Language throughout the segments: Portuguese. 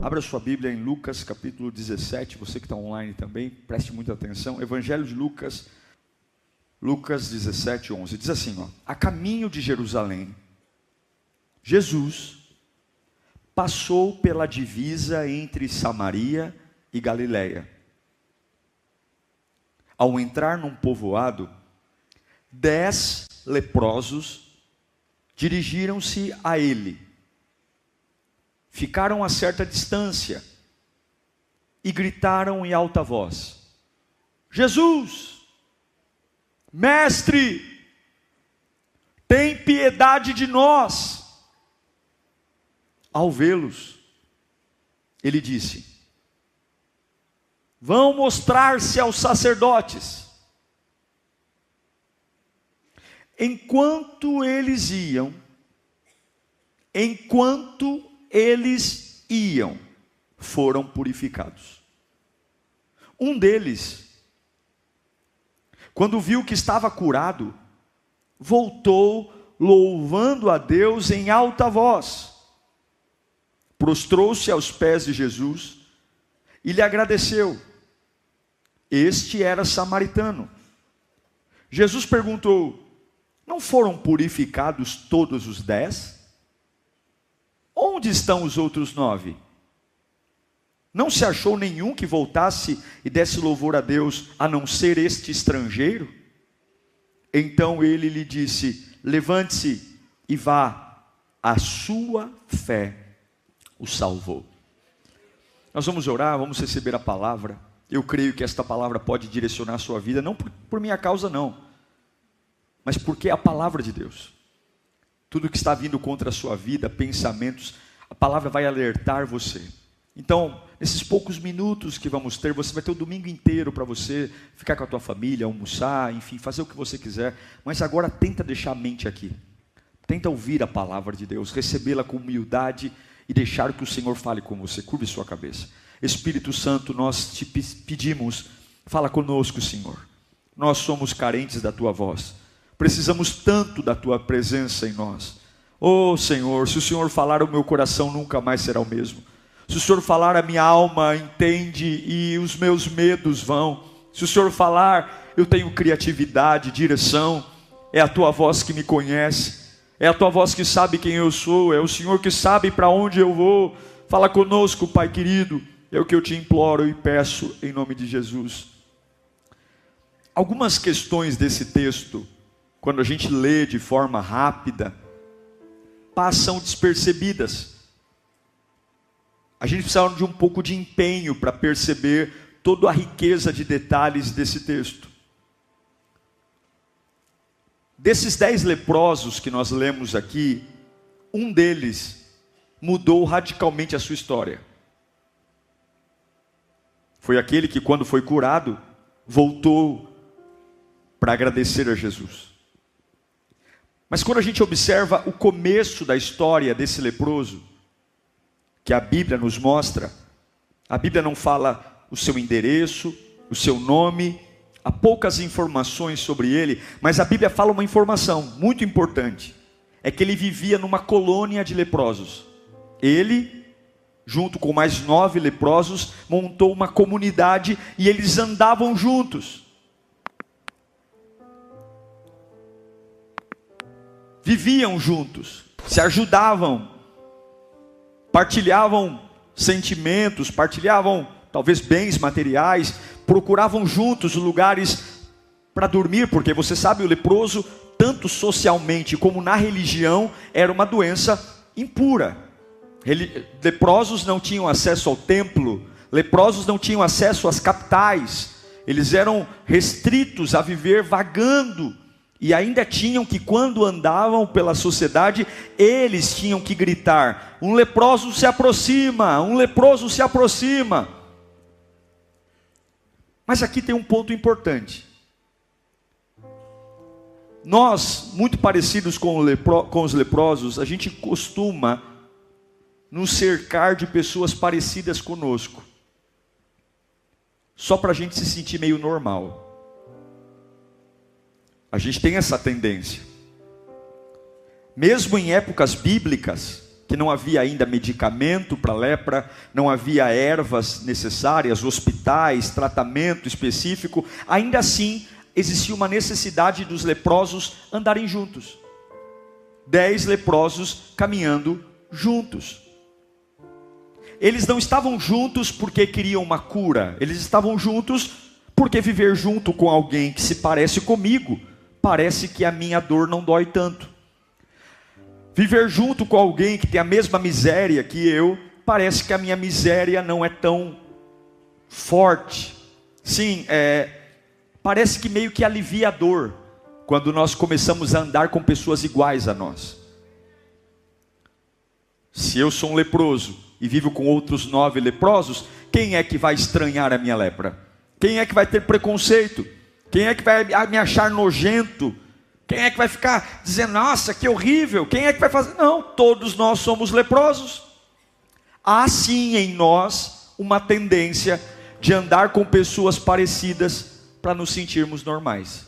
Abra sua Bíblia em Lucas capítulo 17, você que está online também, preste muita atenção. Evangelho de Lucas, Lucas 17, 11. Diz assim, ó: a caminho de Jerusalém, Jesus passou pela divisa entre Samaria e Galiléia. Ao entrar num povoado, 10 leprosos dirigiram-se a ele. Ficaram a certa distância e gritaram em alta voz: Jesus, mestre, tem piedade de nós. Ao vê-los, ele disse: vão mostrar-se aos sacerdotes. Enquanto eles iam, foram purificados. Um deles, quando viu que estava curado, voltou louvando a Deus em alta voz. Prostrou-se aos pés de Jesus e lhe agradeceu. Este era samaritano. Jesus perguntou: não foram purificados todos os 10? Onde estão os outros 9? Não se achou nenhum que voltasse e desse louvor a Deus, a não ser este estrangeiro? Então ele lhe disse: levante-se e vá, a sua fé o salvou. Nós vamos orar, vamos receber a palavra. Eu creio que esta palavra pode direcionar a sua vida, não por minha causa não, mas porque é a palavra de Deus. Tudo que está vindo contra a sua vida, pensamentos, a palavra vai alertar você. Então, nesses poucos minutos que vamos ter, você vai ter o domingo inteiro para você ficar com a tua família, almoçar, enfim, fazer o que você quiser. Mas agora tenta deixar a mente aqui. Tenta ouvir a palavra de Deus, recebê-la com humildade e deixar que o Senhor fale com você. Curve sua cabeça. Espírito Santo, nós te pedimos, fala conosco, Senhor. Nós somos carentes da tua voz. Precisamos tanto da tua presença em nós. Oh Senhor, se o Senhor falar, o meu coração nunca mais será o mesmo. Se o Senhor falar, a minha alma entende e os meus medos vão. Se o Senhor falar, eu tenho criatividade, direção. É a tua voz que me conhece. É a tua voz que sabe quem eu sou. É o Senhor que sabe para onde eu vou. Fala conosco, Pai querido. É o que eu te imploro e peço em nome de Jesus. Algumas questões desse texto, quando a gente lê de forma rápida, passam despercebidas. A gente precisa de um pouco de empenho para perceber toda a riqueza de detalhes desse texto. Desses 10 leprosos que nós lemos aqui, um deles mudou radicalmente a sua história. Foi aquele que, quando foi curado, voltou para agradecer a Jesus. Mas quando a gente observa o começo da história desse leproso, que a Bíblia nos mostra, a Bíblia não fala o seu endereço, o seu nome, há poucas informações sobre ele, mas a Bíblia fala uma informação muito importante, é que ele vivia numa colônia de leprosos. Ele, junto com mais 9 leprosos, montou uma comunidade e eles andavam juntos. Viviam juntos, se ajudavam, partilhavam sentimentos, partilhavam talvez bens materiais, procuravam juntos lugares para dormir, porque você sabe, o leproso, tanto socialmente como na religião, era uma doença impura. Leprosos não tinham acesso ao templo, leprosos não tinham acesso às capitais, eles eram restritos a viver vagando. E ainda tinham que, quando andavam pela sociedade, eles tinham que gritar: um leproso se aproxima, um leproso se aproxima. Mas aqui tem um ponto importante. Nós, muito parecidos com os leprosos, a gente costuma nos cercar de pessoas parecidas conosco, só para a gente se sentir meio normal. A gente tem essa tendência. Mesmo em épocas bíblicas, que não havia ainda medicamento para lepra, não havia ervas necessárias, hospitais, tratamento específico, ainda assim existia uma necessidade dos leprosos andarem juntos. 10 leprosos caminhando juntos. Eles não estavam juntos porque queriam uma cura, eles estavam juntos porque viver junto com alguém que se parece comigo, parece que a minha dor não dói tanto. Viver junto com alguém que tem a mesma miséria que eu, parece que a minha miséria não é tão forte. Sim, parece que meio que alivia a dor, quando nós começamos a andar com pessoas iguais a nós. Se eu sou um leproso e vivo com outros 9 leprosos, quem é que vai estranhar a minha lepra? Quem é que vai ter preconceito? Quem é que vai me achar nojento? Quem é que vai ficar dizendo, nossa, que horrível? Quem é que vai fazer? Não, todos nós somos leprosos. Há sim em nós uma tendência de andar com pessoas parecidas para nos sentirmos normais.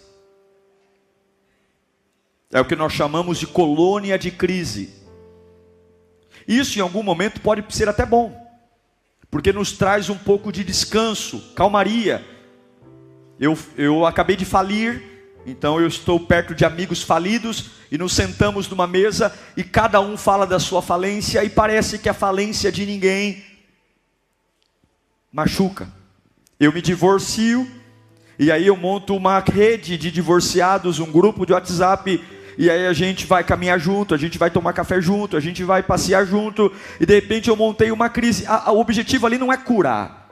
É o que nós chamamos de colônia de crise. Isso em algum momento pode ser até bom, porque nos traz um pouco de descanso, calmaria. Eu acabei de falir, então eu estou perto de amigos falidos e nos sentamos numa mesa e cada um fala da sua falência e parece que a falência de ninguém machuca. Eu me divorcio e aí eu monto uma rede de divorciados, um grupo de WhatsApp, e aí a gente vai caminhar junto, a gente vai tomar café junto, a gente vai passear junto, e de repente eu montei uma crise. O objetivo ali não é curar,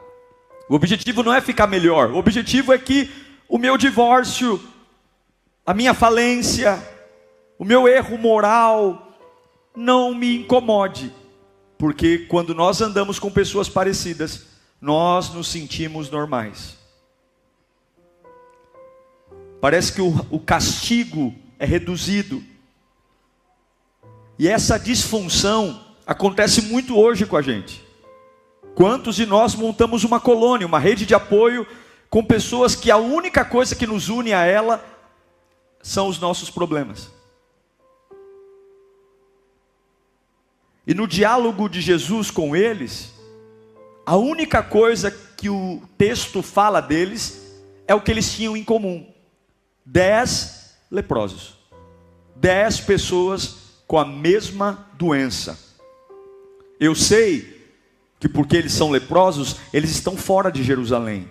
o objetivo não é ficar melhor, o objetivo é que o meu divórcio, a minha falência, o meu erro moral não me incomode, porque quando nós andamos com pessoas parecidas, nós nos sentimos normais. Parece que o castigo é reduzido, e essa disfunção acontece muito hoje com a gente. Quantos de nós montamos uma colônia, uma rede de apoio, com pessoas que a única coisa que nos une a ela são os nossos problemas. E no diálogo de Jesus com eles, a única coisa que o texto fala deles é o que eles tinham em comum: 10 leprosos, 10 pessoas com a mesma doença. Eu sei que porque eles são leprosos, eles estão fora de Jerusalém,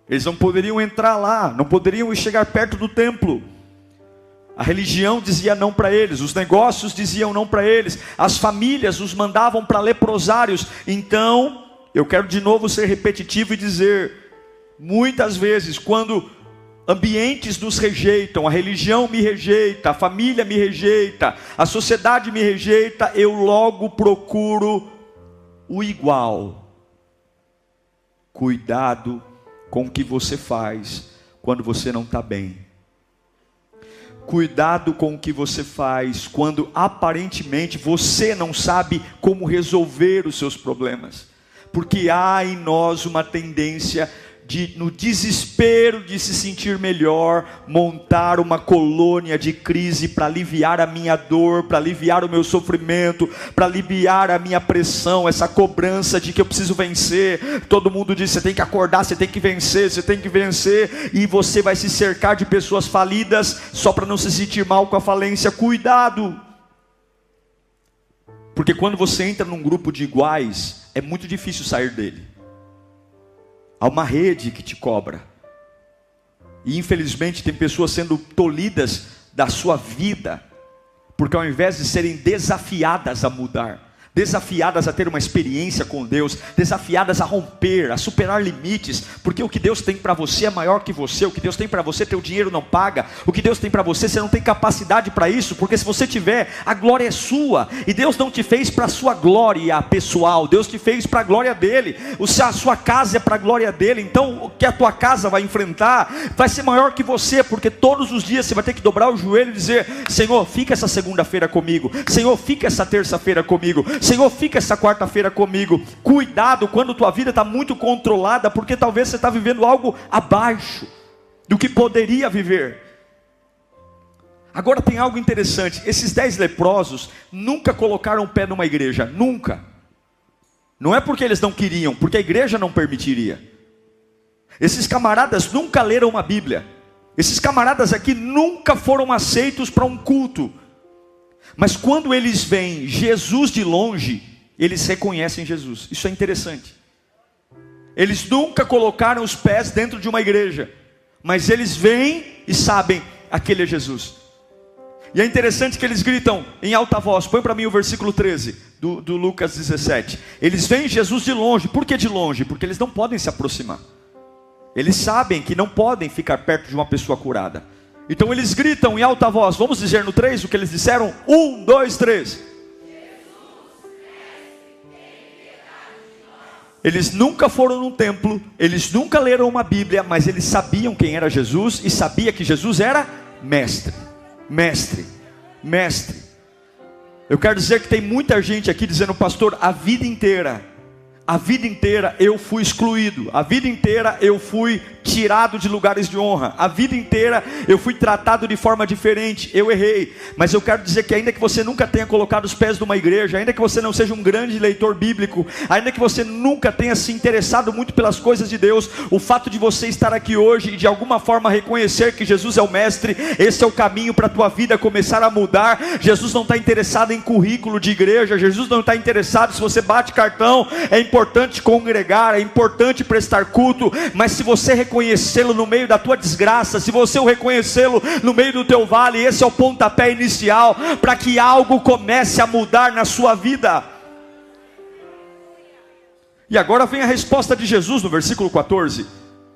eles não poderiam entrar lá, não poderiam chegar perto do templo. A religião dizia não para eles, os negócios diziam não para eles, as famílias os mandavam para leprosários. Então, eu quero de novo ser repetitivo e dizer, muitas vezes quando ambientes nos rejeitam, a religião me rejeita, a família me rejeita, a sociedade me rejeita, eu logo procuro o igual. Cuidado com o que você faz quando você não está bem. Cuidado com o que você faz quando aparentemente você não sabe como resolver os seus problemas. Porque há em nós uma tendência de, no desespero de se sentir melhor, montar uma colônia de crise para aliviar a minha dor, para aliviar o meu sofrimento, para aliviar a minha pressão, essa cobrança de que eu preciso vencer. Todo mundo diz, você tem que acordar, você tem que vencer, você tem que vencer, e você vai se cercar de pessoas falidas, só para não se sentir mal com a falência. Cuidado! Porque quando você entra num grupo de iguais, é muito difícil sair dele. Há uma rede que te cobra. E infelizmente tem pessoas sendo tolhidas da sua vida, porque ao invés de serem desafiadas a mudar, desafiadas a ter uma experiência com Deus, desafiadas a romper, a superar limites, porque o que Deus tem para você é maior que você. O que Deus tem para você, teu dinheiro não paga. O que Deus tem para você, você não tem capacidade para isso, porque se você tiver, a glória é sua, e Deus não te fez para a sua glória pessoal, Deus te fez para a glória dele. A sua casa é para a glória dele. Então o que a tua casa vai enfrentar vai ser maior que você, porque todos os dias você vai ter que dobrar o joelho e dizer, Senhor, fica essa segunda-feira comigo, Senhor, fica essa terça-feira comigo, Senhor, fica essa quarta-feira comigo. Cuidado quando tua vida está muito controlada, porque talvez você está vivendo algo abaixo do que poderia viver. Agora tem algo interessante, esses 10 leprosos nunca colocaram o pé numa igreja, nunca. Não é porque eles não queriam, porque a igreja não permitiria. Esses camaradas nunca leram uma Bíblia. Esses camaradas aqui nunca foram aceitos para um culto. Mas quando eles veem Jesus de longe, eles reconhecem Jesus. Isso é interessante. Eles nunca colocaram os pés dentro de uma igreja, mas eles veem e sabem, aquele é Jesus. E é interessante que eles gritam em alta voz. Põe para mim o versículo 13 do Lucas 17. Eles veem Jesus de longe. Por que de longe? Porque eles não podem se aproximar. Eles sabem que não podem ficar perto de uma pessoa curada. Então eles gritam em alta voz. Vamos dizer no 3 o que eles disseram? 1, 2, 3. Eles nunca foram num templo, eles nunca leram uma Bíblia, mas eles sabiam quem era Jesus e sabia que Jesus era mestre. Mestre, mestre. Eu quero dizer que tem muita gente aqui dizendo, pastor, a vida inteira eu fui excluído, a vida inteira eu fui tirado de lugares de honra, a vida inteira eu fui tratado de forma diferente, eu errei. Mas eu quero dizer que ainda que você nunca tenha colocado os pés numa igreja, ainda que você não seja um grande leitor bíblico, ainda que você nunca tenha se interessado muito pelas coisas de Deus, o fato de você estar aqui hoje e de alguma forma reconhecer que Jesus é o mestre, esse é o caminho para a tua vida começar a mudar. Jesus não está interessado em currículo de igreja, Jesus não está interessado se você bate cartão. É importante congregar, é importante prestar culto, mas se você reconhecê-lo no meio da tua desgraça, se você o reconhecê-lo no meio do teu vale, esse é o pontapé inicial para que algo comece a mudar na sua vida. E agora vem a resposta de Jesus no versículo 14.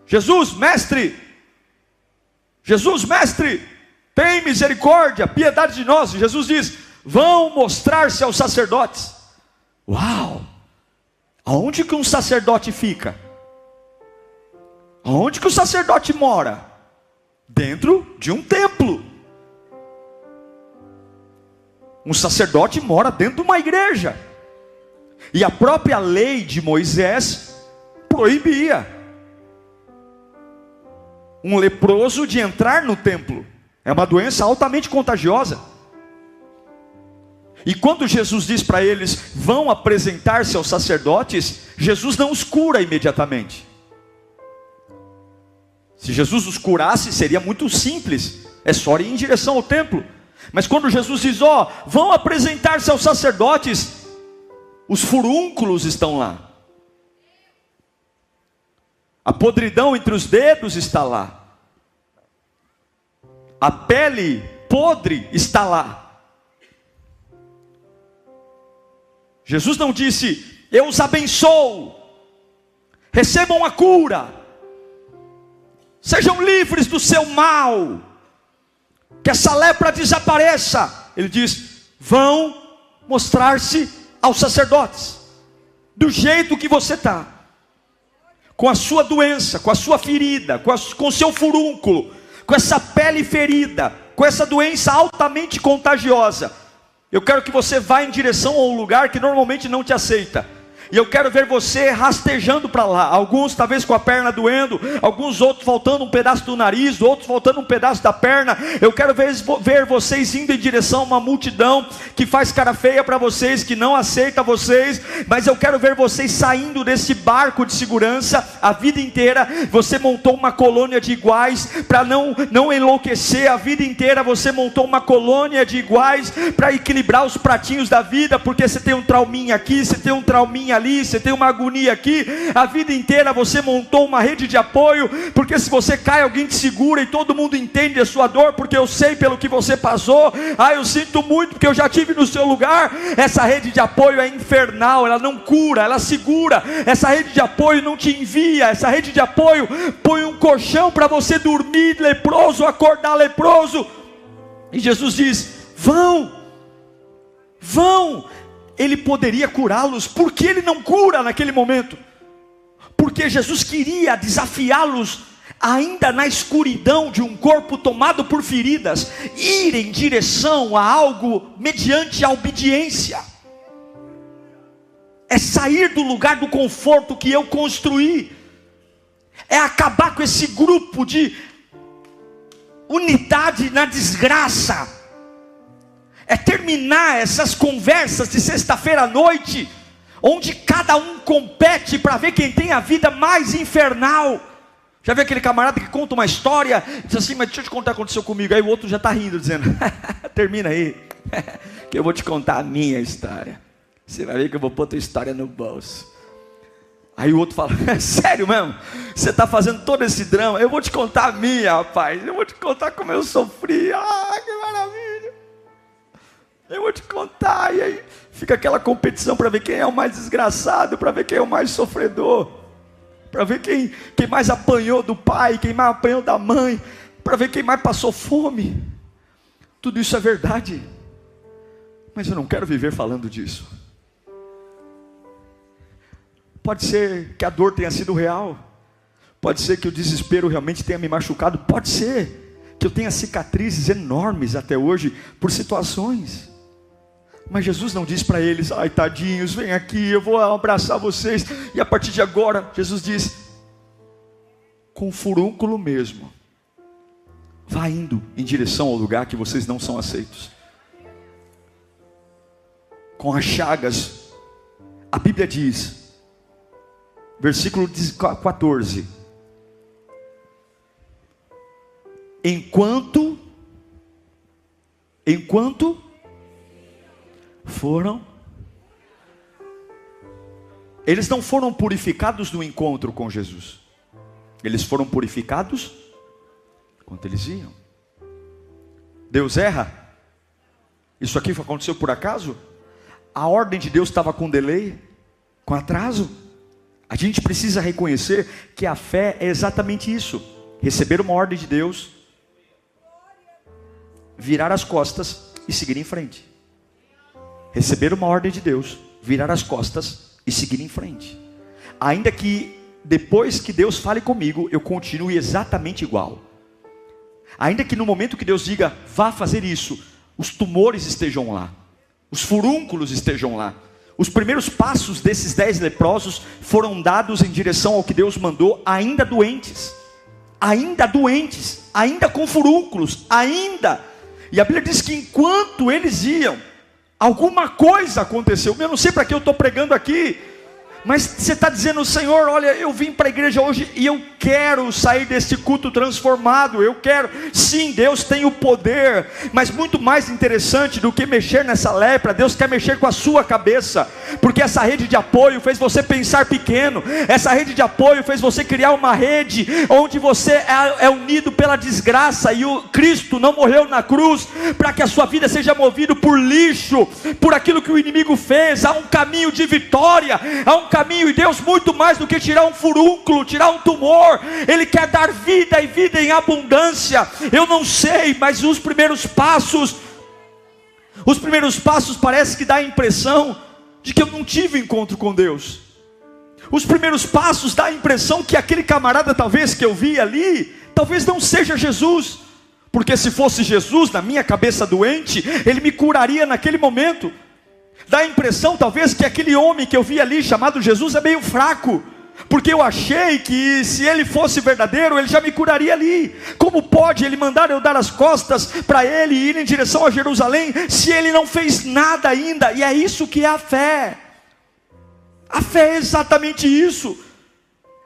Jesus, mestre, tem misericórdia, piedade de nós. Jesus diz, vão mostrar-se aos sacerdotes. Uau! Aonde que um sacerdote fica? Aonde que o sacerdote mora? Dentro de um templo. Um sacerdote mora dentro de uma igreja. E a própria lei de Moisés proibia um leproso de entrar no templo. É uma doença altamente contagiosa. E quando Jesus diz para eles, vão apresentar-se aos sacerdotes, Jesus não os cura imediatamente. Se Jesus os curasse, seria muito simples, é só ir em direção ao templo. Mas quando Jesus diz, vão apresentar-se aos sacerdotes, os furúnculos estão lá. A podridão entre os dedos está lá. A pele podre está lá. Jesus não disse, eu os abençoo, recebam a cura, sejam livres do seu mal, que essa lepra desapareça. Ele diz, vão mostrar-se aos sacerdotes, do jeito que você está, com a sua doença, com a sua ferida, com o seu furúnculo, com essa pele ferida, com essa doença altamente contagiosa. Eu quero que você vá em direção a um lugar que normalmente não te aceita. E eu quero ver você rastejando para lá. Alguns talvez com a perna doendo, alguns outros faltando um pedaço do nariz, outros faltando um pedaço da perna. Eu quero ver vocês indo em direção a uma multidão que faz cara feia para vocês, que não aceita vocês. Mas eu quero ver vocês saindo desse barco de segurança. A vida inteira você montou uma colônia de iguais para não enlouquecer. A vida inteira você montou uma colônia de iguais para equilibrar os pratinhos da vida, porque você tem um trauminha aqui, você tem um trauminha ali, você tem uma agonia aqui. A vida inteira você montou uma rede de apoio, porque se você cai, alguém te segura e todo mundo entende a sua dor, porque eu sei pelo que você passou. Eu sinto muito porque eu já estive no seu lugar. Essa rede de apoio é infernal, ela não cura, ela segura. Essa rede de apoio não te envia, essa rede de apoio põe um colchão para você dormir leproso, acordar leproso. E Jesus diz, vão. Ele poderia curá-los. Por que ele não cura naquele momento? Porque Jesus queria desafiá-los, ainda na escuridão de um corpo tomado por feridas, ir em direção a algo mediante a obediência. É sair do lugar do conforto que eu construí. É acabar com esse grupo de unidade na desgraça. É terminar essas conversas de sexta-feira à noite, onde cada um compete para ver quem tem a vida mais infernal. Já viu aquele camarada que conta uma história e diz assim: mas deixa eu te contar o que aconteceu comigo. Aí o outro já está rindo, dizendo: termina aí, que eu vou te contar a minha história. Você vai ver que eu vou pôr tua história no bolso. Aí o outro fala: é sério mesmo? Você está fazendo todo esse drama? Eu vou te contar a minha, rapaz. Eu vou te contar como eu sofri. Ah, que maravilha. Eu vou te contar. E aí fica aquela competição para ver quem é o mais desgraçado, para ver quem é o mais sofredor, para ver quem mais apanhou do pai, quem mais apanhou da mãe, para ver quem mais passou fome. Tudo isso é verdade, mas eu não quero viver falando disso. Pode ser que a dor tenha sido real, pode ser que o desespero realmente tenha me machucado, pode ser que eu tenha cicatrizes enormes até hoje por situações. Mas Jesus não diz para eles: ai tadinhos, vem aqui, eu vou abraçar vocês. E a partir de agora, Jesus diz: com furúnculo mesmo, vá indo em direção ao lugar que vocês não são aceitos. Com as chagas, a Bíblia diz, versículo 14: enquanto foram, eles não foram purificados no encontro com Jesus, eles foram purificados enquanto eles iam. Deus erra? Isso aqui aconteceu por acaso? A ordem de Deus estava com delay, com atraso? A gente precisa reconhecer que a fé é exatamente isso: receber uma ordem de Deus, virar as costas e seguir em frente. Receber uma ordem de Deus, virar as costas e seguir em frente. Ainda que depois que Deus fale comigo, eu continue exatamente igual. Ainda que no momento que Deus diga, vá fazer isso, os tumores estejam lá, os furúnculos estejam lá. Os primeiros passos desses 10 leprosos foram dados em direção ao que Deus mandou, ainda doentes, ainda com furúnculos, ainda. E a Bíblia diz que enquanto eles iam, alguma coisa aconteceu. Eu não sei para que eu estou pregando aqui, mas você está dizendo: Senhor, olha, eu vim para a igreja hoje e eu quero sair desse culto transformado, eu quero. Sim, Deus tem o poder, mas muito mais interessante do que mexer nessa lepra, Deus quer mexer com a sua cabeça, porque essa rede de apoio fez você pensar pequeno, essa rede de apoio fez você criar uma rede, onde você é unido pela desgraça, e o Cristo não morreu na cruz, para que a sua vida seja movida por lixo, por aquilo que o inimigo fez. Há um caminho de vitória, há um caminho, e Deus muito mais do que tirar um furúnculo, tirar um tumor, Ele quer dar vida e vida em abundância. Eu não sei, mas os primeiros passos parece que dá a impressão de que eu não tive encontro com Deus. Os primeiros passos dá a impressão que aquele camarada talvez que eu vi ali, talvez não seja Jesus, porque se fosse Jesus, na minha cabeça doente, Ele me curaria naquele momento. Dá a impressão talvez que aquele homem que eu vi ali chamado Jesus é meio fraco, porque eu achei que se ele fosse verdadeiro, ele já me curaria ali. Como pode ele mandar eu dar as costas para ele e ir em direção a Jerusalém, se ele não fez nada ainda? E é isso que é a fé. A fé é exatamente isso.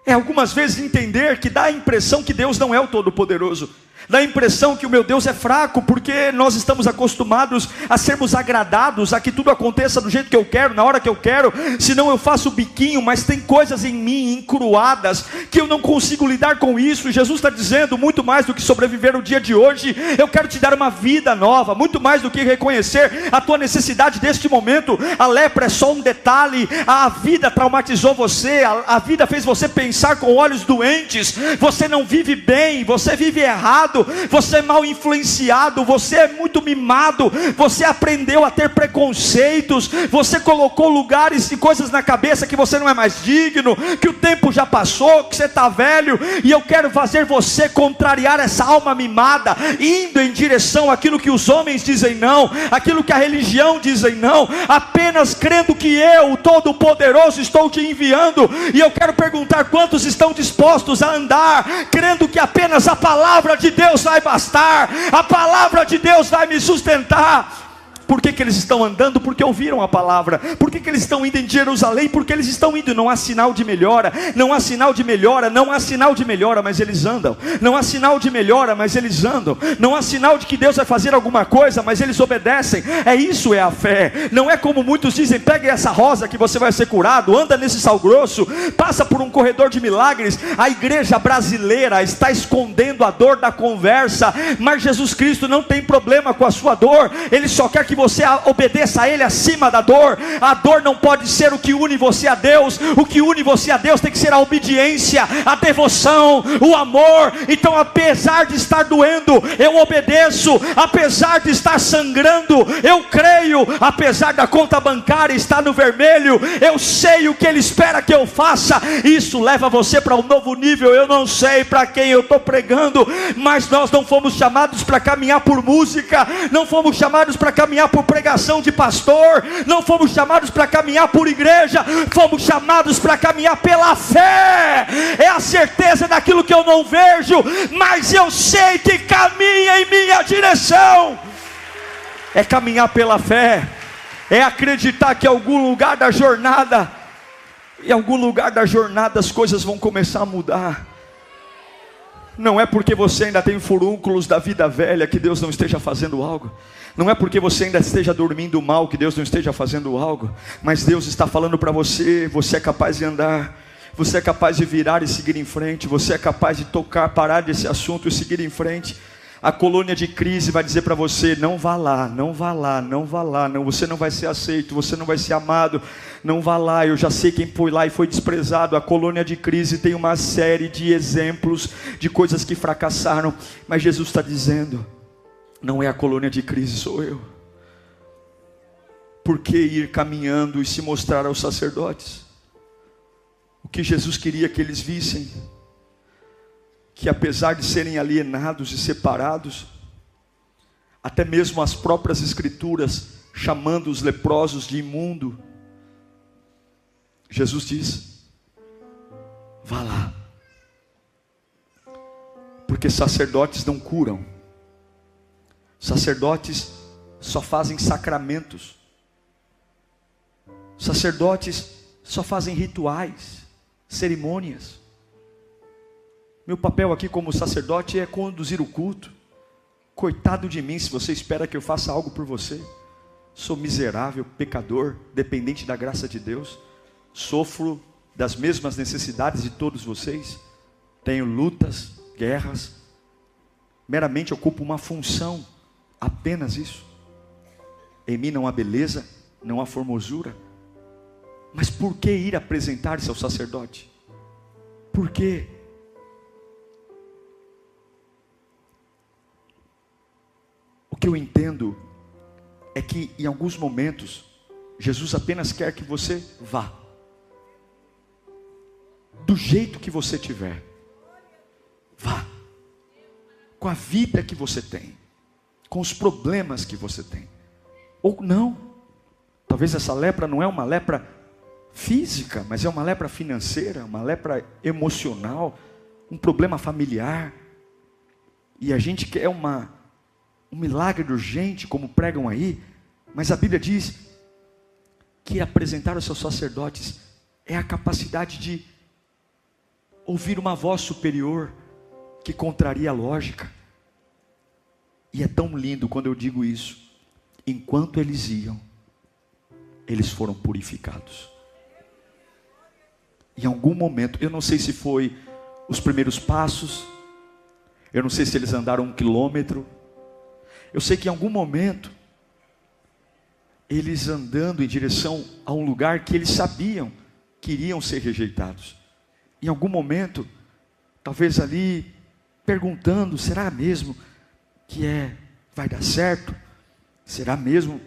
É algumas vezes entender que dá a impressão que Deus não é o Todo-Poderoso. Dá a impressão que o meu Deus é fraco, porque nós estamos acostumados a sermos agradados, a que tudo aconteça do jeito que eu quero, na hora que eu quero, senão eu faço o biquinho. Mas tem coisas em mim encruadas, que eu não consigo lidar com isso. Jesus está dizendo: muito mais do que sobreviver o dia de hoje, eu quero te dar uma vida nova. Muito mais do que reconhecer a tua necessidade deste momento. A lepra é só um detalhe, a vida traumatizou você, a vida fez você pensar com olhos doentes, você não vive bem, você vive errado, você é mal influenciado, você é muito mimado, você aprendeu a ter preconceitos, você colocou lugares e coisas na cabeça que você não é mais digno, que o tempo já passou, que você está velho. E eu quero fazer você contrariar essa alma mimada, indo em direção àquilo que os homens dizem não, aquilo que a religião dizem não, apenas crendo que eu, o Todo-Poderoso, estou te enviando. E eu quero perguntar: quantos estão dispostos a andar crendo que apenas a palavra de Deus Deus vai bastar, a palavra de Deus vai me sustentar. Por que eles estão andando? Porque ouviram a palavra. Por que eles estão indo em Jerusalém? Porque eles estão indo. Não há sinal de melhora, não há sinal de melhora, não há sinal de melhora, mas eles andam. Não há sinal de melhora, mas eles andam. Não há sinal de que Deus vai fazer alguma coisa, mas eles obedecem. Isso é a fé. Não é como muitos dizem: pegue essa rosa que você vai ser curado, anda nesse sal grosso, passa por um corredor de milagres. A igreja brasileira está escondendo a dor da conversa, mas Jesus Cristo não tem problema com a sua dor. Ele só quer que você obedeça a Ele acima da dor. A dor não pode ser o que une você a Deus. O que une você a Deus tem que ser a obediência, a devoção, o amor. Então, apesar de estar doendo, eu obedeço. Apesar de estar sangrando, eu creio. Apesar da conta bancária estar no vermelho, eu sei o que Ele espera que eu faça. Isso leva você para um novo nível. Eu não sei para quem eu estou pregando, mas nós não fomos chamados para caminhar por música, não fomos chamados para caminhar por pregação de pastor, não fomos chamados para caminhar por igreja, fomos chamados para caminhar pela fé. É a certeza daquilo que eu não vejo, mas eu sei que caminha em minha direção. É caminhar pela fé, é acreditar que em algum lugar da jornada, as coisas vão começar a mudar. Não é porque você ainda tem furúnculos da vida velha que Deus não esteja fazendo algo. Não é porque você ainda esteja dormindo mal que Deus não esteja fazendo algo. Mas Deus está falando para você: você é capaz de andar, você é capaz de virar e seguir em frente, você é capaz de tocar, parar desse assunto e seguir em frente. A colônia de crise vai dizer para você: não vá lá, não vá lá, não vá lá, não, você não vai ser aceito, você não vai ser amado, não vá lá, eu já sei quem foi lá e foi desprezado. A colônia de crise tem uma série de exemplos de coisas que fracassaram, mas Jesus está dizendo: não é a colônia de crise, sou eu. Por que ir caminhando e se mostrar aos sacerdotes? O que Jesus queria que eles vissem, que apesar de serem alienados e separados, até mesmo as próprias escrituras chamando os leprosos de imundo, Jesus diz: vá lá, porque sacerdotes não curam, sacerdotes só fazem sacramentos, sacerdotes só fazem rituais, cerimônias. Meu papel aqui como sacerdote é conduzir o culto. Coitado de mim se você espera que eu faça algo por você. Sou miserável, pecador, dependente da graça de Deus. Sofro das mesmas necessidades de todos vocês. Tenho lutas, guerras. Meramente ocupo uma função, apenas isso. Em mim não há beleza, não há formosura. Mas por que ir apresentar-se ao sacerdote? Por quê? O que eu entendo é que em alguns momentos Jesus apenas quer que você vá, do jeito que você tiver. Vá, com a vida que você tem, com os problemas que você tem. Ou não, talvez essa lepra não é uma lepra física, mas é uma lepra financeira, uma lepra emocional, um problema familiar. E a gente quer um milagre urgente, como pregam aí, mas a Bíblia diz que apresentar aos seus sacerdotes é a capacidade de ouvir uma voz superior que contraria a lógica. E é tão lindo quando eu digo isso. Enquanto eles iam, eles foram purificados. Em algum momento, eu não sei se foi os primeiros passos, eu não sei se eles andaram 1 quilômetro, eu sei que em algum momento, eles andando em direção a um lugar que eles sabiam que iriam ser rejeitados. Em algum momento, talvez ali, perguntando: será mesmo que vai dar certo? Será mesmo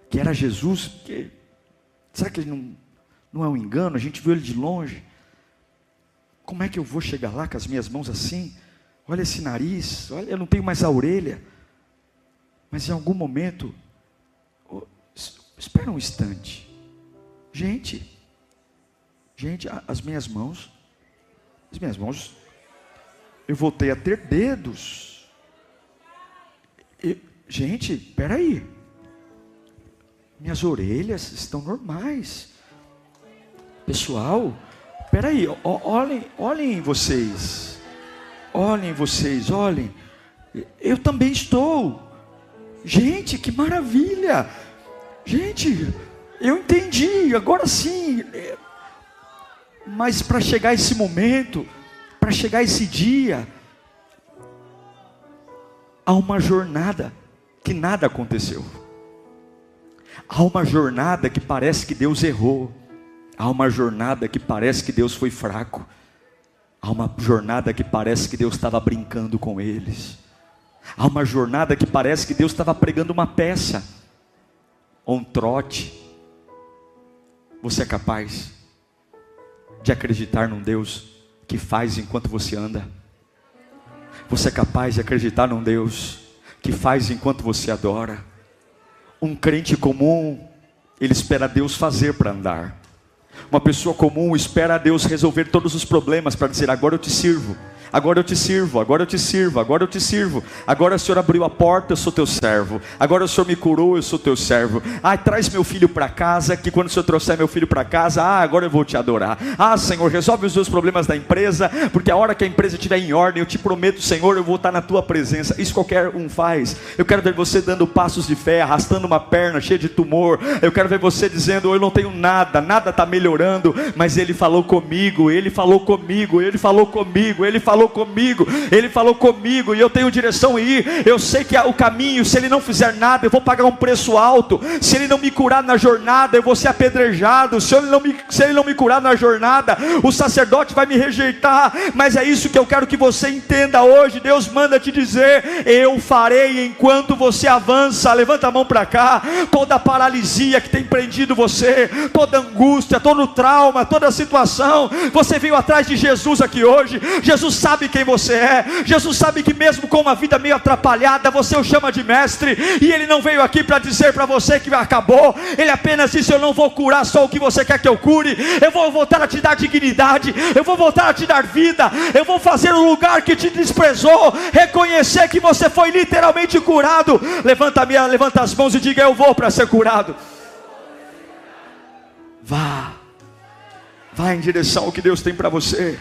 que era Jesus? Será que ele não é um engano? A gente viu ele de longe. Como é que eu vou chegar lá com as minhas mãos assim? Olha esse nariz, olha, eu não tenho mais a orelha. Mas em algum momento, espera um instante. Gente, as minhas mãos, eu voltei a ter dedos. Gente, peraí. Minhas orelhas estão normais. Pessoal, peraí, olhem vocês. Olhem. Eu também estou. Gente, que maravilha. Gente, eu entendi, agora sim. Mas para chegar esse momento, para chegar esse dia, há uma jornada que nada aconteceu. Há uma jornada que parece que Deus errou. Há uma jornada que parece que Deus foi fraco. Há uma jornada que parece que Deus estava brincando com eles. Há uma jornada que parece que Deus estava pregando uma peça, ou um trote. Você é capaz de acreditar num Deus que faz enquanto você anda? Você é capaz de acreditar num Deus que faz enquanto você adora? Um crente comum, ele espera Deus fazer para andar. Uma pessoa comum espera Deus resolver todos os problemas para dizer: agora eu te sirvo. Agora eu te sirvo, agora eu te sirvo, agora eu te sirvo. Agora o Senhor abriu a porta, eu sou teu servo. Agora o Senhor me curou, eu sou teu servo. Traz meu filho para casa, que quando o Senhor trouxer meu filho para casa, agora eu vou te adorar. Senhor, resolve os meus problemas da empresa, porque a hora que a empresa estiver em ordem, eu te prometo, Senhor, eu vou estar na tua presença. Isso qualquer um faz. Eu quero ver você dando passos de fé, arrastando uma perna cheia de tumor. Eu quero ver você dizendo: eu não tenho nada, nada está melhorando, mas Ele falou comigo, Ele falou comigo, Ele falou comigo, Ele falou comigo, Ele falou comigo, e eu tenho direção a ir. Eu sei que o caminho, se Ele não fizer nada, eu vou pagar um preço alto. Se Ele não me curar na jornada, eu vou ser apedrejado. Se Ele não me curar na jornada, o sacerdote vai me rejeitar. Mas é isso que eu quero que você entenda hoje. Deus manda te dizer: eu farei enquanto você avança. Levanta a mão para cá. Toda paralisia que tem prendido você, toda angústia, todo trauma, toda situação, você veio atrás de Jesus aqui hoje. Jesus sabe quem você é. Jesus sabe que mesmo com uma vida meio atrapalhada, você o chama de mestre. E Ele não veio aqui para dizer para você que acabou. Ele apenas disse: eu não vou curar só o que você quer que eu cure. Eu vou voltar a te dar dignidade. Eu vou voltar a te dar vida. Eu vou fazer o lugar que te desprezou reconhecer que você foi literalmente curado. Levanta as mãos e diga: eu vou para ser curado. Vá em direção ao que Deus tem para você.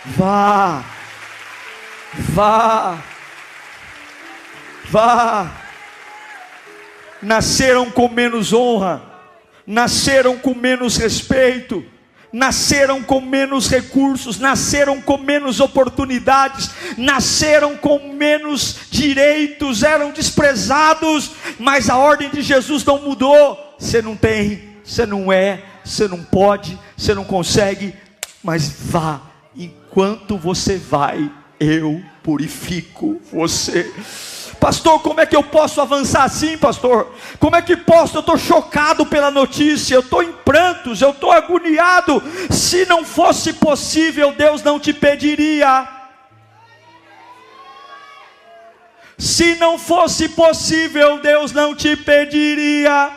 Vá. Nasceram com menos honra, nasceram com menos respeito, nasceram com menos recursos, nasceram com menos oportunidades, nasceram com menos direitos, eram desprezados, mas a ordem de Jesus não mudou. Você não tem, você não é, você não pode, você não consegue, mas vá. Enquanto você vai, eu purifico você. Pastor, como é que eu posso avançar assim, pastor? Como é que posso? Eu estou chocado pela notícia, eu estou em prantos, eu estou agoniado. Se não fosse possível, Deus não te pediria. Se não fosse possível, Deus não te pediria.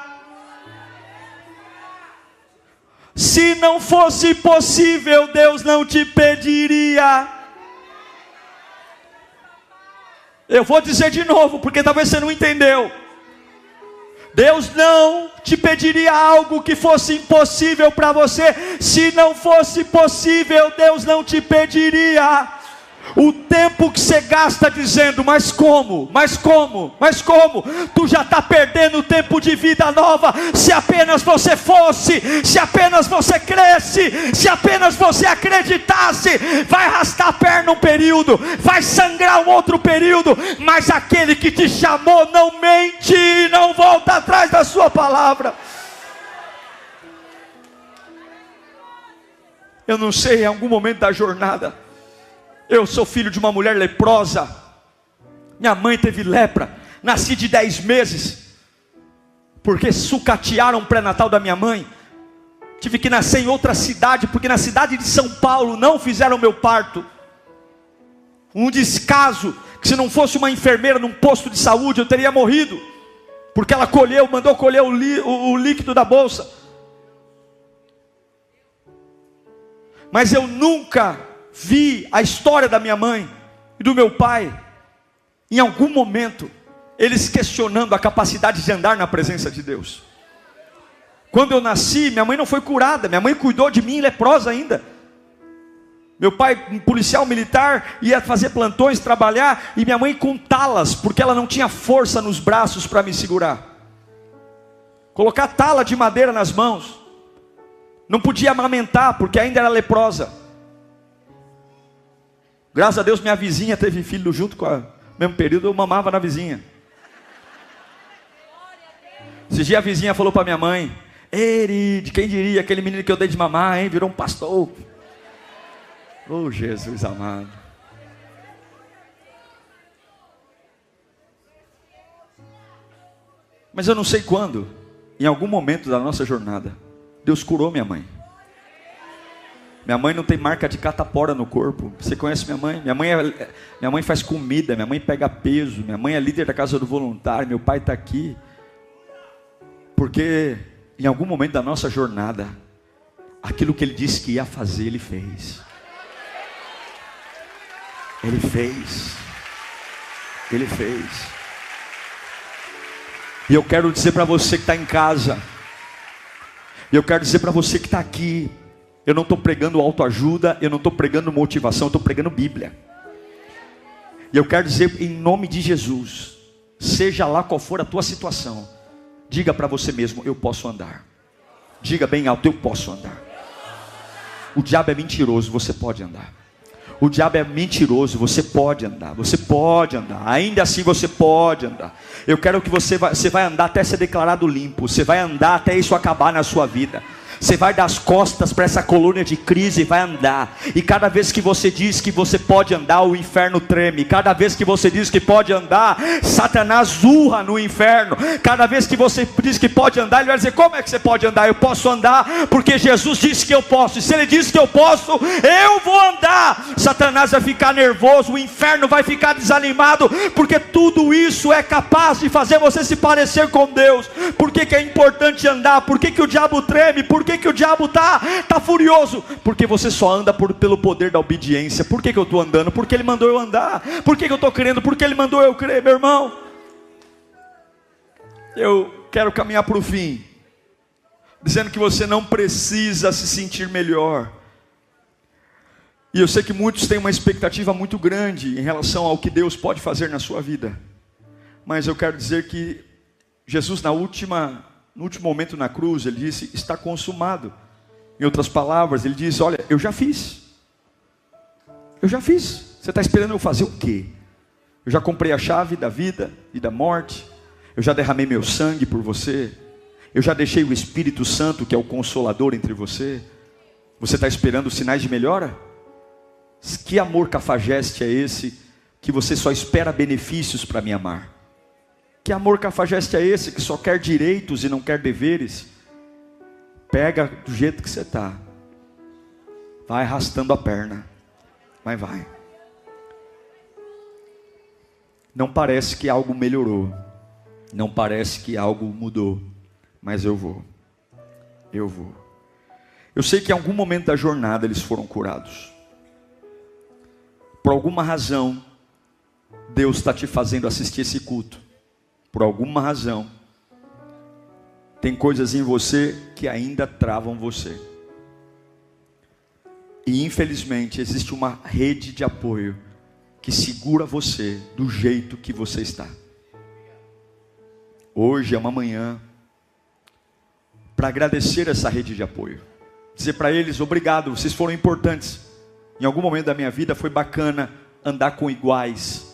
Se não fosse possível, Deus não te pediria. Eu vou dizer de novo, porque talvez você não entendeu. Deus não te pediria algo que fosse impossível para você. Se não fosse possível, Deus não te pediria. O tempo que você gasta dizendo: mas como? Tu já está perdendo tempo de vida nova. Se apenas você fosse, se apenas você cresce, se apenas você acreditasse. Vai arrastar a perna um período, vai sangrar um outro período, mas aquele que te chamou não mente e não volta atrás da sua palavra. Eu não sei, em algum momento da jornada, eu sou filho de uma mulher leprosa. Minha mãe teve lepra. Nasci de 10 meses, porque sucatearam o pré-natal da minha mãe. Tive que nascer em outra cidade, porque na cidade de São Paulo não fizeram meu parto. Um descaso, que se não fosse uma enfermeira num posto de saúde, eu teria morrido. Porque ela mandou colher o líquido da bolsa. Mas eu nunca vi a história da minha mãe e do meu pai, em algum momento, eles questionando a capacidade de andar na presença de Deus. Quando eu nasci, minha mãe não foi curada, minha mãe cuidou de mim leprosa ainda. Meu pai, um policial militar, ia fazer plantões, trabalhar, e minha mãe com talas, porque ela não tinha força nos braços para me segurar. Colocar tala de madeira nas mãos. Não podia amamentar, porque ainda era leprosa. Graças a Deus minha vizinha teve filho junto com no mesmo período, eu mamava na vizinha. Esse dia a vizinha falou para minha mãe: Erid, quem diria, aquele menino que eu dei de mamar, hein, virou um pastor. Oh, Jesus amado. Mas eu não sei quando, em algum momento da nossa jornada, Deus curou minha mãe. Minha mãe não tem marca de catapora no corpo. Você conhece minha mãe? Minha mãe faz comida, minha mãe pega peso, minha mãe é líder da casa do voluntário, meu pai está aqui. Porque em algum momento da nossa jornada, aquilo que ele disse que ia fazer, ele fez. Ele fez. Ele fez. E eu quero dizer para você que está em casa, eu quero dizer para você que está aqui, eu não estou pregando autoajuda, eu não estou pregando motivação, eu estou pregando Bíblia. E eu quero dizer em nome de Jesus, seja lá qual for a tua situação, diga para você mesmo: eu posso andar. Diga bem alto: eu posso andar. O diabo é mentiroso, você pode andar. O diabo é mentiroso, você pode andar. Você pode andar, ainda assim você pode andar. Eu quero que você vai andar até ser declarado limpo. Você vai andar até isso acabar na sua vida. Você vai dar as costas para essa colônia de crise e vai andar. E cada vez que você diz que você pode andar, o inferno treme. Cada vez que você diz que pode andar, Satanás urra no inferno. Cada vez que você diz que pode andar, ele vai dizer: como é que você pode andar? Eu posso andar porque Jesus disse que eu posso. E se ele disse que eu posso, eu vou andar. Satanás vai ficar nervoso, o inferno vai ficar desanimado, porque tudo isso é capaz de fazer você se parecer com Deus. Por que é importante andar? Por que o diabo treme? Por que o diabo está furioso? Porque você só anda pelo poder da obediência. Por que eu estou andando? Porque ele mandou eu andar. Por que eu estou crendo? Porque ele mandou eu crer, meu irmão. Eu quero caminhar para o fim, dizendo que você não precisa se sentir melhor. E eu sei que muitos têm uma expectativa muito grande em relação ao que Deus pode fazer na sua vida. Mas eu quero dizer que Jesus no último momento na cruz, ele disse: está consumado. Em outras palavras, ele diz: olha, eu já fiz. Eu já fiz. Você está esperando eu fazer o quê? Eu já comprei a chave da vida e da morte. Eu já derramei meu sangue por você. Eu já deixei o Espírito Santo, que é o Consolador, entre você. Você está esperando sinais de melhora? Que amor cafajeste é esse, que você só espera benefícios para me amar? Que amor cafajeste é esse, que só quer direitos e não quer deveres? Pega do jeito que você está, vai arrastando a perna, mas vai. Não parece que algo melhorou, não parece que algo mudou, mas eu vou. Eu sei que em algum momento da jornada eles foram curados. Por alguma razão, Deus está te fazendo assistir esse culto. Por alguma razão, tem coisas em você que ainda travam você. E infelizmente existe uma rede de apoio que segura você do jeito que você está. Hoje é uma manhã para agradecer essa rede de apoio. Dizer para eles: obrigado, vocês foram importantes. Em algum momento da minha vida foi bacana andar com iguais.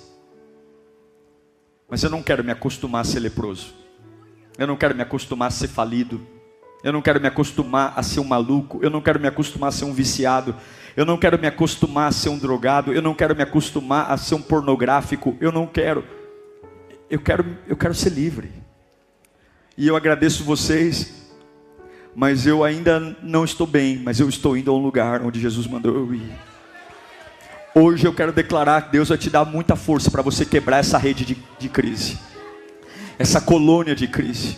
Mas eu não quero me acostumar a ser leproso. Eu não quero me acostumar a ser falido. Eu não quero me acostumar a ser um maluco. Eu não quero me acostumar a ser um viciado. Eu não quero me acostumar a ser um drogado. Eu não quero me acostumar a ser um pornográfico. Eu não quero. Eu quero ser livre. E eu agradeço vocês, mas eu ainda não estou bem. Mas eu estou indo a um lugar onde Jesus mandou eu ir. Hoje eu quero declarar que Deus vai te dar muita força para você quebrar essa rede de crise, essa colônia de crise,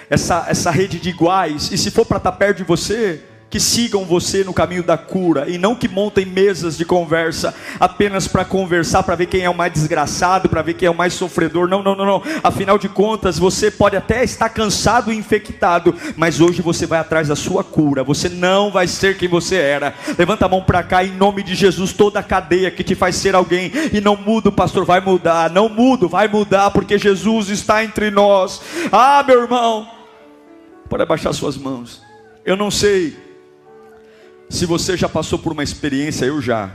essa rede de iguais. E se for para estar perto de você, que sigam você no caminho da cura, e não que montem mesas de conversa apenas para conversar, para ver quem é o mais desgraçado, para ver quem é o mais sofredor. Não, não, não, não. Afinal de contas, você pode até estar cansado e infectado, mas hoje você vai atrás da sua cura. Você não vai ser quem você era. Levanta a mão para cá, em nome de Jesus. Toda a cadeia que te faz ser alguém e não muda, pastor, vai mudar. Não muda, vai mudar, porque Jesus está entre nós. Ah, meu irmão, pode abaixar suas mãos. Eu não sei se você já passou por uma experiência, eu já,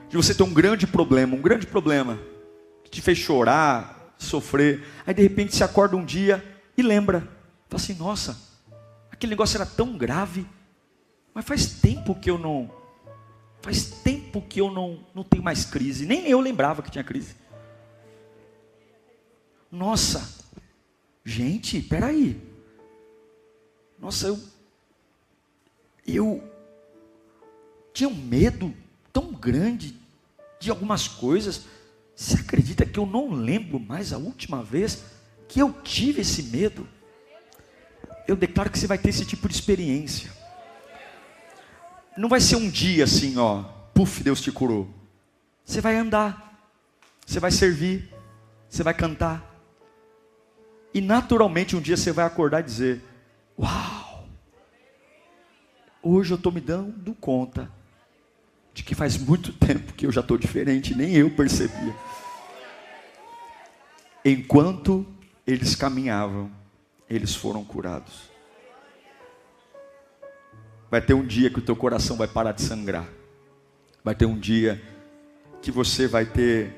de você ter um grande problema, que te fez chorar, sofrer, aí de repente você acorda um dia e lembra, fala assim, nossa, aquele negócio era tão grave, mas faz tempo que eu não tenho mais crise, nem eu lembrava que tinha crise. Nossa, gente, peraí, nossa, eu tinha um medo tão grande de algumas coisas. Você acredita que eu não lembro mais a última vez que eu tive esse medo? Eu declaro que você vai ter esse tipo de experiência. Não vai ser um dia assim, ó, puf, Deus te curou. Você vai andar, você vai servir, você vai cantar. E naturalmente um dia você vai acordar e dizer, uau, hoje eu estou me dando conta de que faz muito tempo que eu já estou diferente, nem eu percebia. Enquanto eles caminhavam, eles foram curados. Vai ter um dia que o teu coração vai parar de sangrar. Vai ter um dia que você vai ter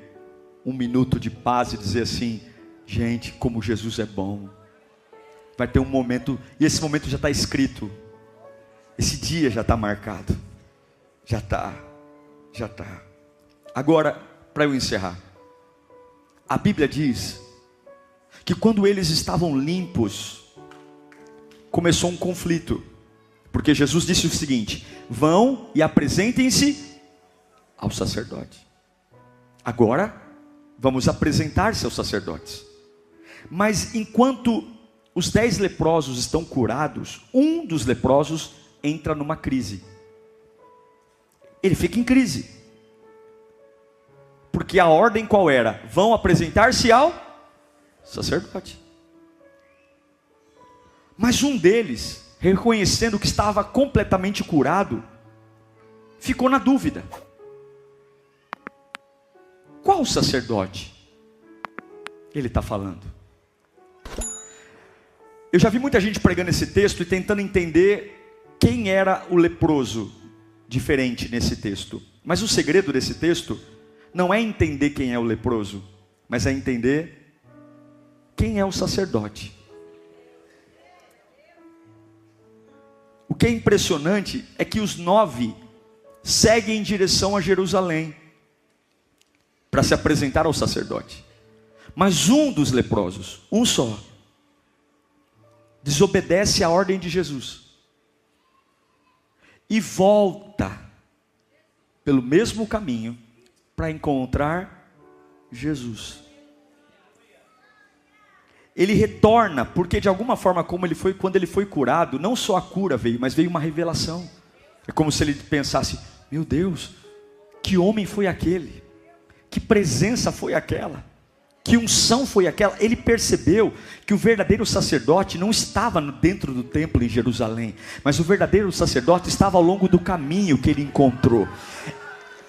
um minuto de paz e dizer assim, gente, como Jesus é bom. Vai ter um momento, e esse momento já está escrito. Esse dia já está marcado. Já está. Agora, para eu encerrar. A Bíblia diz que quando eles estavam limpos, começou um conflito. Porque Jesus disse o seguinte, vão e apresentem-se ao sacerdote. Agora, vamos apresentar-se aos sacerdotes. Mas enquanto os 10 leprosos estão curados, um dos leprosos entra numa crise. Ele fica em crise. Porque a ordem qual era? Vão apresentar-se ao sacerdote. Mas um deles, reconhecendo que estava completamente curado, ficou na dúvida. Qual sacerdote ele está falando? Eu já vi muita gente pregando esse texto e tentando entender quem era o leproso diferente nesse texto. Mas o segredo desse texto não é entender quem é o leproso, mas é entender quem é o sacerdote. O que é impressionante é que os 9 seguem em direção a Jerusalém para se apresentar ao sacerdote. Mas um dos leprosos, um só, desobedece à ordem de Jesus e volta pelo mesmo caminho para encontrar Jesus. Ele retorna, porque de alguma forma, quando ele foi curado, não só a cura veio, mas veio uma revelação. É como se ele pensasse, meu Deus, que homem foi aquele? Que presença foi aquela? Que unção foi aquela? Ele percebeu que o verdadeiro sacerdote não estava dentro do templo em Jerusalém, mas o verdadeiro sacerdote estava ao longo do caminho que ele encontrou.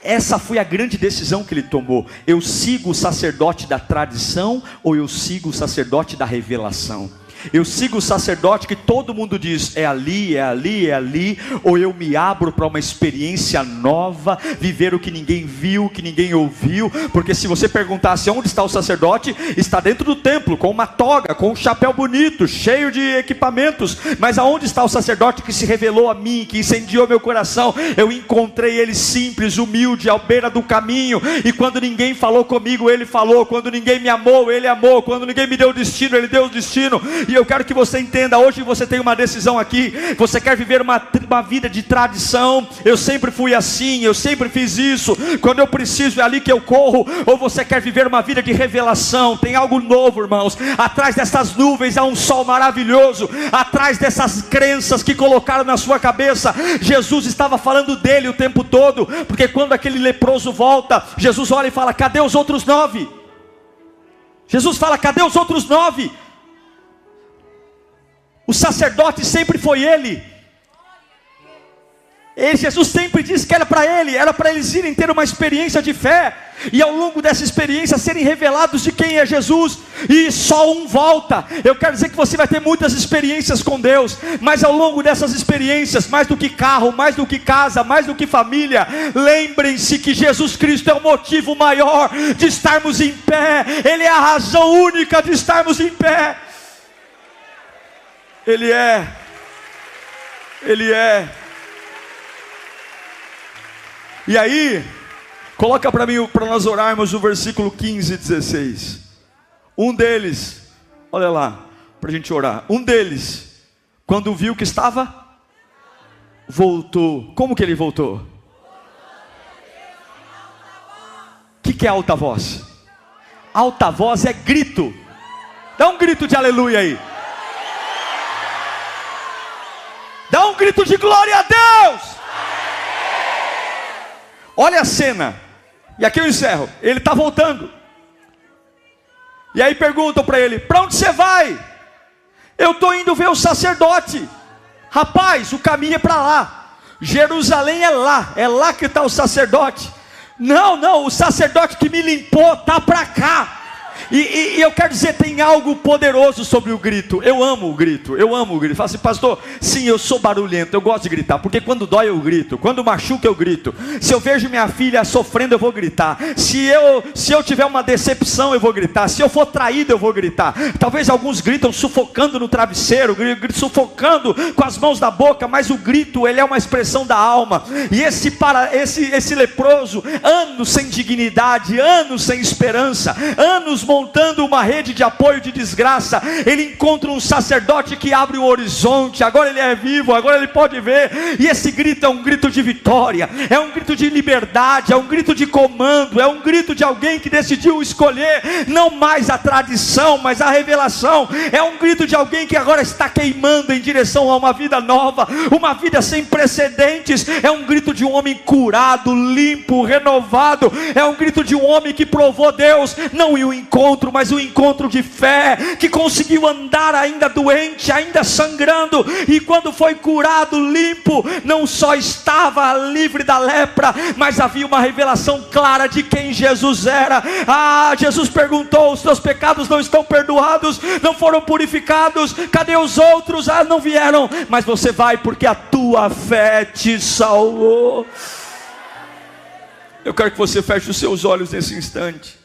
Essa foi a grande decisão que ele tomou. Eu sigo o sacerdote da tradição ou eu sigo o sacerdote da revelação? Eu sigo o sacerdote que todo mundo diz, é ali, é ali, é ali, ou eu me abro para uma experiência nova, viver o que ninguém viu, o que ninguém ouviu. Porque se você perguntasse onde está o sacerdote, está dentro do templo, com uma toga, com um chapéu bonito, cheio de equipamentos. Mas aonde está o sacerdote que se revelou a mim, que incendiou meu coração? Eu encontrei ele simples, humilde, à beira do caminho, e quando ninguém falou comigo, ele falou. Quando ninguém me amou, ele amou. Quando ninguém me deu destino, ele deu o destino. E E eu quero que você entenda, hoje você tem uma decisão aqui. Você quer viver uma vida de tradição? Eu sempre fui assim, eu sempre fiz isso, quando eu preciso é ali que eu corro. Ou você quer viver uma vida de revelação? Tem algo novo, irmãos. Atrás dessas nuvens há um sol maravilhoso. Atrás dessas crenças que colocaram na sua cabeça, Jesus estava falando dele o tempo todo. Porque quando aquele leproso volta, Jesus olha e fala: cadê os outros 9? Jesus fala: cadê os outros 9? O sacerdote sempre foi ele. Jesus sempre disse que era para eles irem ter uma experiência de fé, e ao longo dessa experiência serem revelados de quem é Jesus, e só um volta. Eu quero dizer que você vai ter muitas experiências com Deus, mas ao longo dessas experiências, mais do que carro, mais do que casa, mais do que família, lembrem-se que Jesus Cristo é o motivo maior de estarmos em pé. Ele é a razão única de estarmos em pé. Ele é. E aí, coloca para mim, para nós orarmos o versículo 15 e 16. Um deles, olha lá, para a gente orar. Um deles, quando viu que estava, voltou. Como que ele voltou? O que é alta voz? Alta voz é grito. Dá um grito de aleluia aí. Dá um grito de glória a Deus. Olha a cena. E aqui eu encerro. Ele está voltando. E aí perguntam para ele: para onde você vai? Eu estou indo ver o sacerdote. Rapaz, o caminho é para lá. Jerusalém é lá que está o sacerdote. Não, o sacerdote que me limpou está para cá. E eu quero dizer, tem algo poderoso sobre o grito. Eu amo o grito. Fala assim: pastor, sim, eu sou barulhento, eu gosto de gritar, porque quando dói eu grito, quando machuca eu grito. Se eu vejo minha filha sofrendo eu vou gritar. Se eu tiver uma decepção eu vou gritar. Se eu for traído eu vou gritar. Talvez alguns gritam sufocando no travesseiro, sufocando com as mãos na boca, mas o grito, ele é uma expressão da alma. E esse leproso, anos sem dignidade, anos sem esperança, anos montando uma rede de apoio de desgraça, ele encontra um sacerdote que abre o horizonte. Agora ele é vivo, agora ele pode ver. E esse grito é um grito de vitória, é um grito de liberdade, é um grito de comando, é um grito de alguém que decidiu escolher não mais a tradição, mas a revelação. É um grito de alguém que agora está queimando em direção a uma vida nova, uma vida sem precedentes. É um grito de um homem curado, limpo, renovado. É um grito de um homem que provou Deus, não em um encontro, mas um encontro de fé, que conseguiu andar ainda doente, ainda sangrando, e quando foi curado, limpo, não só estava livre da lepra, mas havia uma revelação clara de quem Jesus era. Jesus perguntou: os teus pecados não estão perdoados, não foram purificados, cadê os outros? Não vieram, mas você vai porque a tua fé te salvou. Eu quero que você feche os seus olhos nesse instante.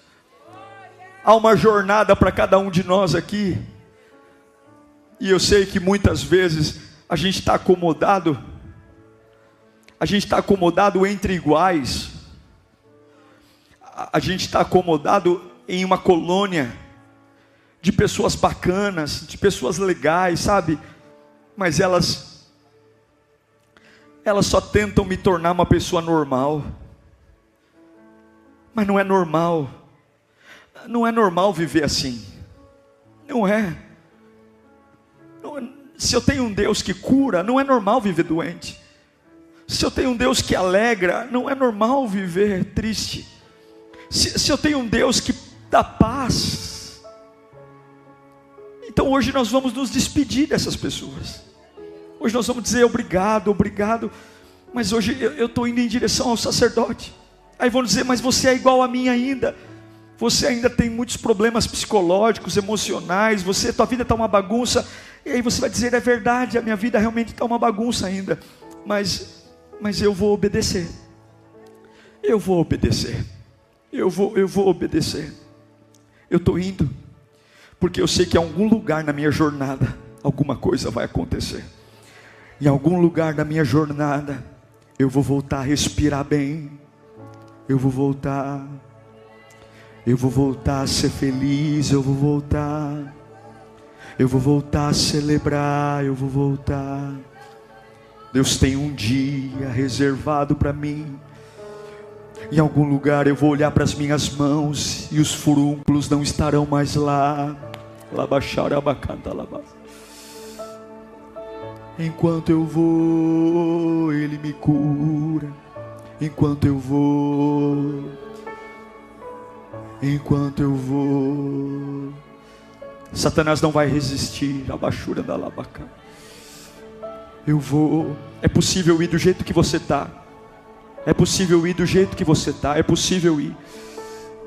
Há uma jornada para cada um de nós aqui, e eu sei que muitas vezes a gente está acomodado, entre iguais, a gente está acomodado em uma colônia de pessoas bacanas, de pessoas legais, sabe? Mas elas só tentam me tornar uma pessoa normal, mas não é normal. Não é normal viver assim. Não é. Se eu tenho um Deus que cura, não é normal viver doente. Se eu tenho um Deus que alegra, não é normal viver triste. Se eu tenho um Deus que dá paz, então hoje nós vamos nos despedir dessas pessoas. Hoje nós vamos dizer obrigado. Mas hoje eu estou indo em direção ao sacerdote. Aí vão dizer: mas você é igual a mim ainda. Você ainda tem muitos problemas psicológicos, emocionais, tua vida está uma bagunça. E aí você vai dizer: é verdade, a minha vida realmente está uma bagunça ainda, mas eu vou obedecer. Eu vou obedecer. Eu estou indo, porque eu sei que em algum lugar na minha jornada, alguma coisa vai acontecer. Em algum lugar da minha jornada, eu vou voltar a respirar bem. Eu vou voltar a ser feliz, eu vou voltar. Eu vou voltar a celebrar, eu vou voltar. Deus tem um dia reservado para mim. Em algum lugar eu vou olhar para as minhas mãos e os furúnculos não estarão mais lá. Enquanto eu vou, Ele me cura. Enquanto eu vou, Satanás não vai resistir. Eu vou. É possível ir do jeito que você está. É possível ir do jeito que você está. É possível ir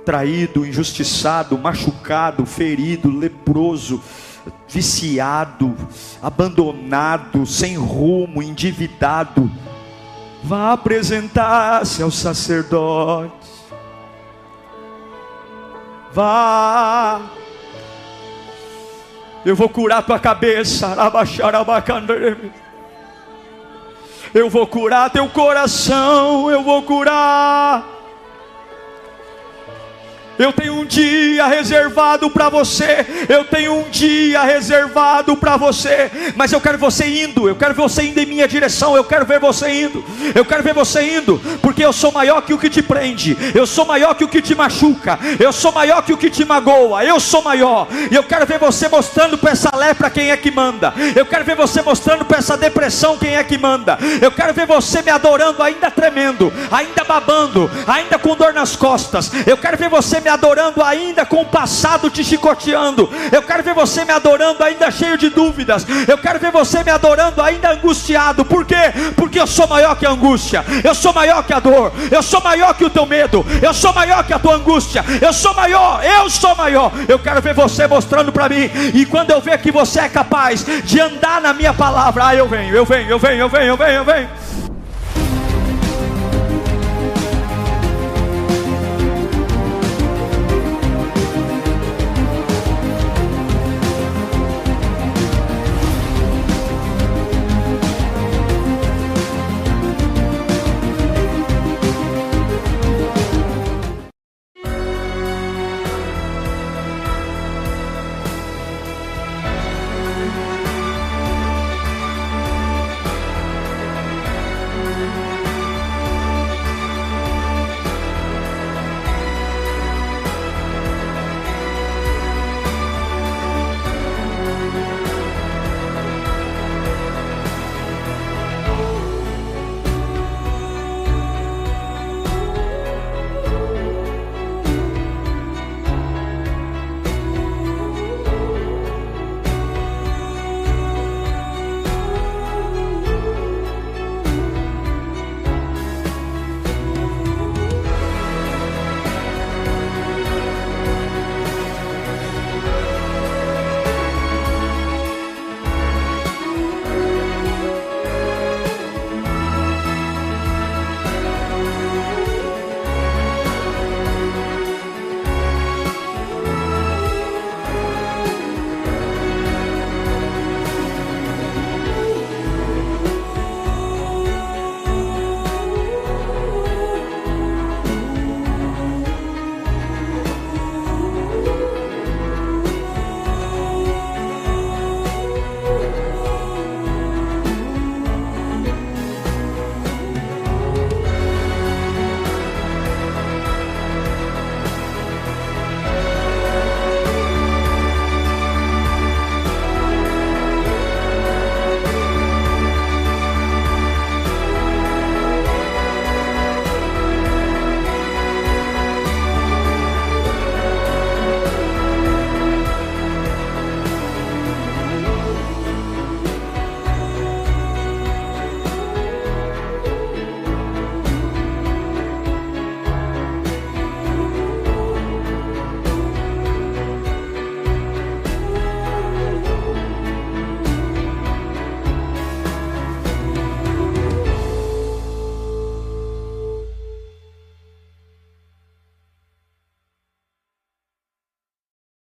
traído, injustiçado, machucado, ferido, leproso, viciado, abandonado, sem rumo, endividado. Vá apresentar-se ao sacerdote. Vá. Eu vou curar a tua cabeça. Eu vou curar teu coração. Eu vou curar. Eu tenho um dia reservado para você. Eu tenho um dia reservado para você. Mas eu quero você indo. Eu quero você indo em minha direção. Eu quero ver você indo. Eu quero ver você indo. Porque eu sou maior que o que te prende. Eu sou maior que o que te machuca. Eu sou maior que o que te magoa. Eu sou maior. E eu quero ver você mostrando para essa lepra quem é que manda. Eu quero ver você mostrando para essa depressão quem é que manda. Eu quero ver você me adorando ainda tremendo, ainda babando, ainda com dor nas costas. Eu quero ver você me adorando ainda com o passado te chicoteando. Eu quero ver você me adorando ainda cheio de dúvidas. Eu quero ver você me adorando ainda angustiado. Por quê? Porque eu sou maior que a angústia. Eu sou maior que a dor. Eu sou maior que o teu medo. Eu sou maior que a tua angústia. Eu sou maior. Eu sou maior. Eu quero ver você mostrando para mim. E quando eu ver que você é capaz de andar na minha palavra, eu venho.